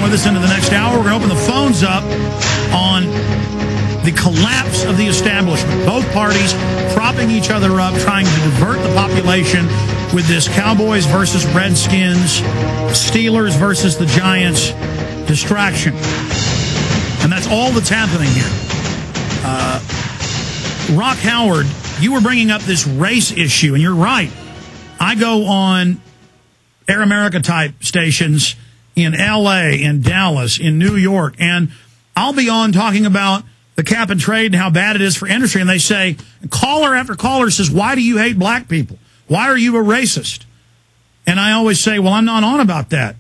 with us into the next hour. We're going to open the phones up on the collapse of the establishment. Both parties propping each other up, trying to divert the population with this Cowboys versus Redskins, Steelers versus the Giants distraction. And that's all that's happening here. Rock Howard, you were bringing up this race issue, and you're right. I go on Air America type stations in L.A., in Dallas, in New York, and I'll be on talking about the cap and trade and how bad it is for industry, and they say, caller after caller says, why do you hate black people? Why are you a racist? And I always say, well, I'm not on about that.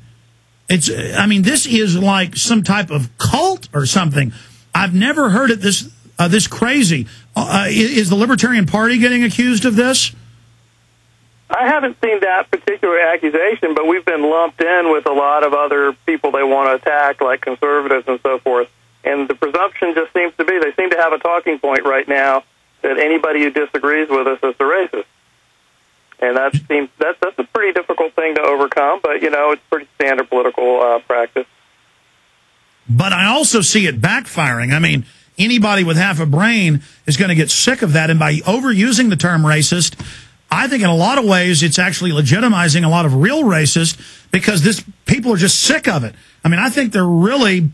This is like some type of cult or something. I've never heard it this crazy. Is the Libertarian Party getting accused of this? I haven't seen that particular accusation, but we've been lumped in with a lot of other people they want to attack, like conservatives and so forth. And the presumption just seems to be they seem to have a talking point right now that anybody who disagrees with us is a racist. And that's a pretty difficult thing to overcome, but, it's pretty standard political practice. But I also see it backfiring. I mean, anybody with half a brain is going to get sick of that. And by overusing the term racist, I think in a lot of ways it's actually legitimizing a lot of real racists because people are just sick of it. I mean, I think they're really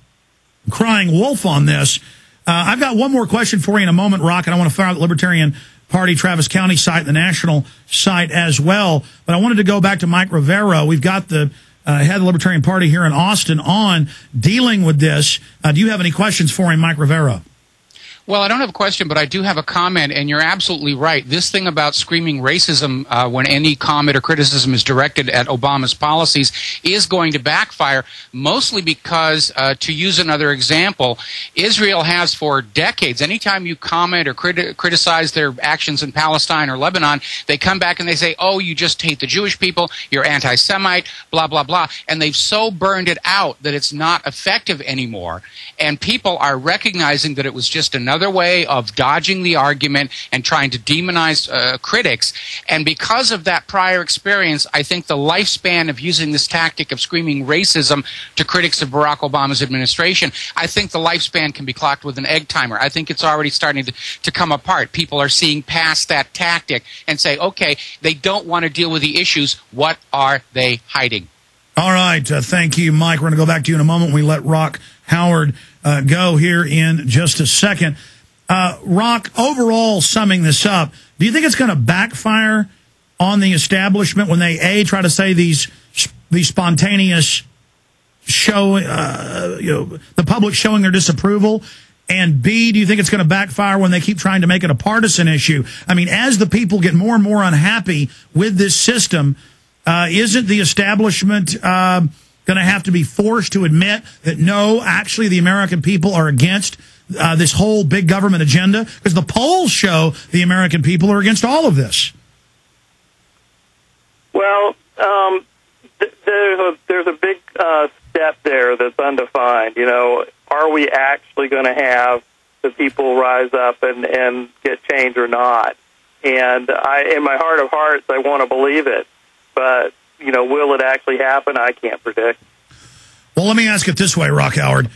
crying wolf on this. I've got one more question for you in a moment, Rock, and I want to fire out the Libertarian Party Travis County site, the national site as well. But I wanted to go back to Mike Rivero. We've got the head of the Libertarian Party here in Austin on dealing with this. Do you have any questions for him, Mike Rivero? Well, I don't have a question, but I do have a comment, and you're absolutely right. This thing about screaming racism when any comment or criticism is directed at Obama's policies is going to backfire, mostly because, to use another example, Israel has for decades, anytime you comment or criticize their actions in Palestine or Lebanon, they come back and they say, oh, you just hate the Jewish people, you're anti-Semite, blah, blah, blah. And they've so burned it out that it's not effective anymore. And people are recognizing that it was just another way of dodging the argument and trying to demonize critics. And because of that prior experience, I think the lifespan of using this tactic of screaming racism to critics of Barack Obama's administration, I think the lifespan can be clocked with an egg timer. I think it's already starting to come apart. People are seeing past that tactic and say, okay, they don't want to deal with the issues. What are they hiding? All right. Thank you, Mike. We're going to go back to you in a moment. We let Rock Howard go here in just a second. Rock, overall, summing this up, do you think it's going to backfire on the establishment when they, try to say these spontaneous show, the public showing their disapproval, and B, do you think it's going to backfire when they keep trying to make it a partisan issue? I mean, as the people get more and more unhappy with this system, isn't the establishment going to have to be forced to admit that, no, actually the American people are against this whole big government agenda? Because the polls show the American people are against all of this. Well, there's a big step there that's undefined. Are we actually going to have the people rise up and get change or not? And in my heart of hearts, I want to believe it. But, will it actually happen? I can't predict. Well, let me ask it this way, Rock Howard,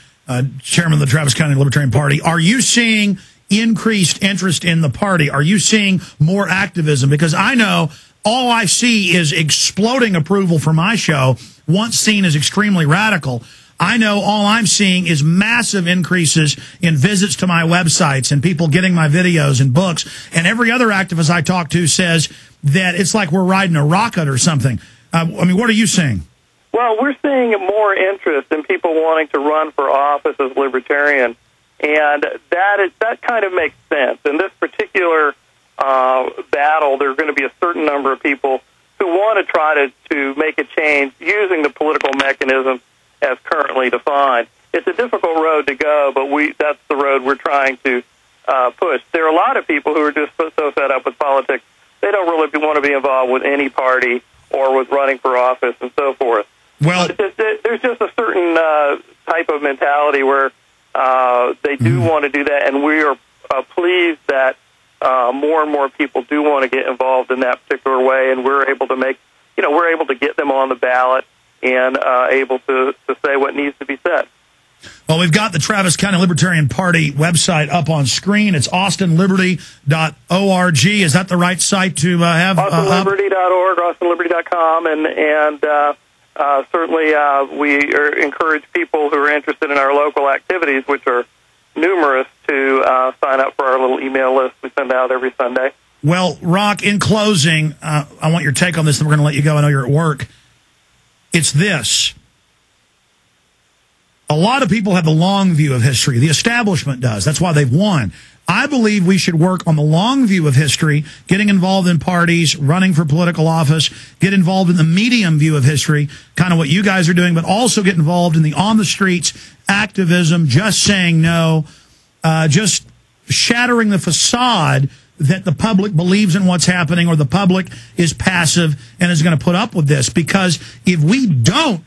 chairman of the Travis County Libertarian Party. Are you seeing increased interest in the party? Are you seeing more activism? Because I know all I see is exploding approval for my show, once seen as extremely radical. I know all I'm seeing is massive increases in visits to my websites and people getting my videos and books. And every other activist I talk to says that it's like we're riding a rocket or something. What are you seeing? Well, we're seeing more interest in people wanting to run for office as libertarian, and that kind of makes sense. In this particular battle, there are going to be a certain number of people who want to try to make a change using the political mechanism as currently defined. It's a difficult road to go, but that's the road we're trying to push. There are a lot of people who are just so fed up with politics, they don't really want to be involved with any party or with running for office and so forth. Well, there's just a certain type of mentality where they do want to do that, and we are pleased that more and more people do want to get involved in that particular way, and we're able to get them on the ballot and able to say what needs to be said. Well, we've got the Travis County Libertarian Party website up on screen. It's austinliberty.org. Is that the right site to have? austinliberty.org, austinliberty.com, and certainly we encourage people who are interested in our local activities, which are numerous, to sign up for our little email list we send out every Sunday. Well, Rock, in closing, I want your take on this, and we're going to let you go. I know you're at work. It's this. A lot of people have the long view of history. The establishment does. That's why they've won. I believe we should work on the long view of history, getting involved in parties, running for political office, get involved in the medium view of history, kind of what you guys are doing, but also get involved in the on-the-streets activism, just saying no, just shattering the facade that the public believes in what's happening or the public is passive and is going to put up with this. Because if we don't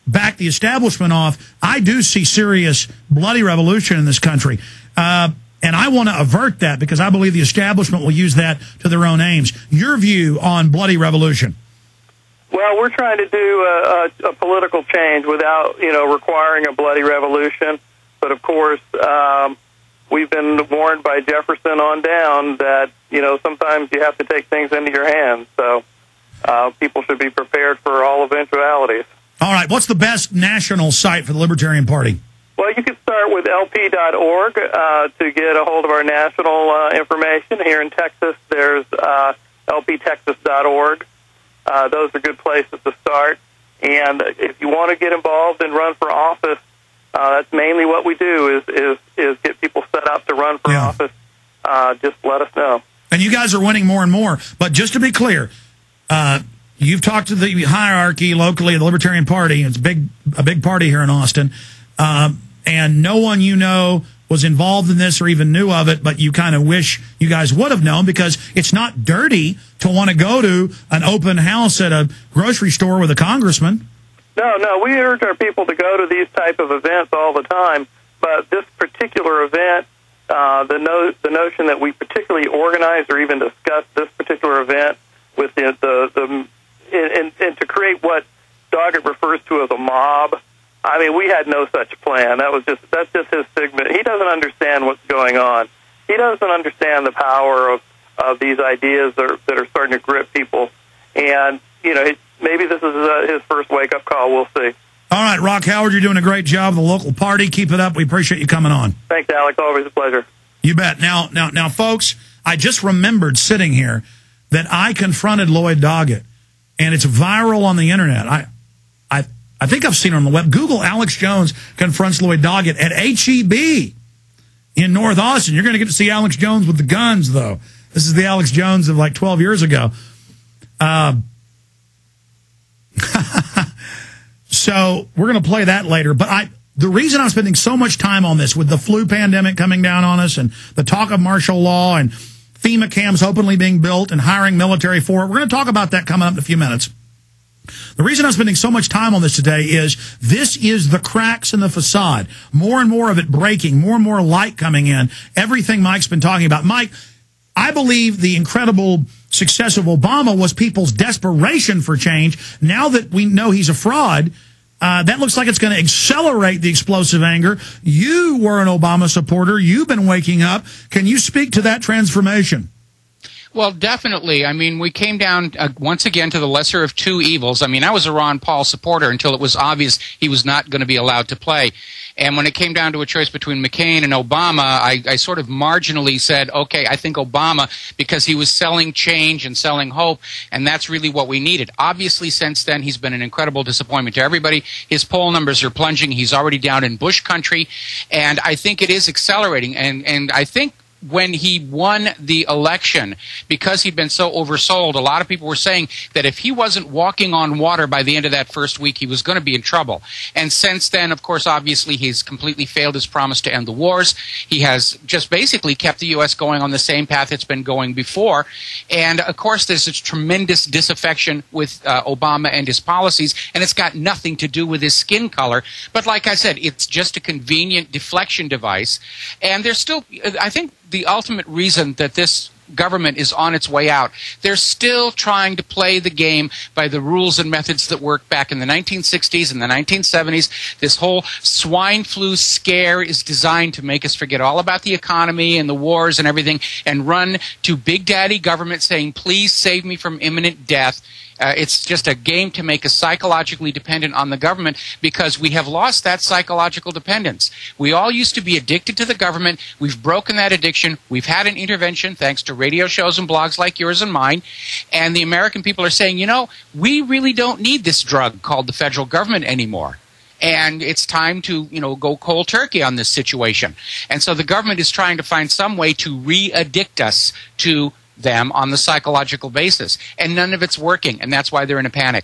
back the establishment off, I do see serious bloody revolution in this country. And I want to avert that because I believe the establishment will use that to their own aims. Your view on bloody revolution? Well, we're trying to do a political change without, requiring a bloody revolution. But, of course, we've been warned by Jefferson on down that, sometimes you have to take things into your hands. So people should be prepared for all eventualities. All right. What's the best national site for the Libertarian Party? Well, you can start with lp.org to get a hold of our national information. Here in Texas, there's lptexas.org. Those are good places to start. And if you want to get involved and run for office, that's mainly what we do is get people set up to run for office. Just let us know. And you guys are winning more and more. But just to be clear, you've talked to the hierarchy locally of the Libertarian Party. It's a big party here in Austin. And no one was involved in this or even knew of it, but you kind of wish you guys would have known because it's not dirty to want to go to an open house at a grocery store with a congressman. No, we urge our people to go to these type of events all the time, but this particular event, the notion that we particularly organized or even discussed this particular event with and to create what Doggett refers to as a mob. I mean, we had no such plan. That's just his figment. He doesn't understand what's going on. He doesn't understand the power of these ideas that are starting to grip people. And, maybe this is his first wake-up call. We'll see. All right, Rock Howard, you're doing a great job with the local party. Keep it up. We appreciate you coming on. Thanks, Alex. Always a pleasure. You bet. Now, folks, I just remembered sitting here that I confronted Lloyd Doggett, and it's viral on the internet. I think I've seen it on the web. Google Alex Jones confronts Lloyd Doggett at HEB in North Austin. You're going to get to see Alex Jones with the guns, though. This is the Alex Jones of like 12 years ago. So we're going to play that later. But the reason I'm spending so much time on this with the flu pandemic coming down on us and the talk of martial law and FEMA camps openly being built and hiring military for it, we're going to talk about that coming up in a few minutes. The reason I'm spending so much time on this today is this is the cracks in the facade. More and more of it breaking, more and more light coming in. Everything Mike's been talking about. Mike, I believe the incredible success of Obama was people's desperation for change. Now that we know he's a fraud, that looks like it's going to accelerate the explosive anger. You were an Obama supporter. You've been waking up. Can you speak to that transformation? Well, definitely. I mean, we came down once again to the lesser of two evils. I mean, I was a Ron Paul supporter until it was obvious he was not going to be allowed to play. And when it came down to a choice between McCain and Obama, I sort of marginally said, okay, I think Obama, because he was selling change and selling hope, and that's really what we needed. Obviously, since then, he's been an incredible disappointment to everybody. His poll numbers are plunging. He's already down in Bush country, and I think it is accelerating. And I think when he won the election, because he'd been so oversold, a lot of people were saying that if he wasn't walking on water by the end of that first week, he was going to be in trouble. And since then, of course, obviously, he's completely failed his promise to end the wars. He has just basically kept the U.S. going on the same path it's been going before. And, of course, there's this tremendous disaffection with Obama and his policies, and it's got nothing to do with his skin color. But like I said, it's just a convenient deflection device. And there's still, I think, the ultimate reason that this government is on its way out. They're still trying to play the game by the rules and methods that worked back in the 1960s and the 1970s. This whole swine flu scare is designed to make us forget all about the economy and the wars and everything and run to Big Daddy government saying, please save me from imminent death. It's just a game to make us psychologically dependent on the government because we have lost that psychological dependence. We all used to be addicted to the government. We've broken that addiction. We've had an intervention thanks to radio shows and blogs like yours and mine. And the American people are saying, you know, we really don't need this drug called the federal government anymore. And it's time to, you know, go cold turkey on this situation. And so the government is trying to find some way to re-addict us to them on the psychological basis. And none of it's working, and that's why they're in a panic.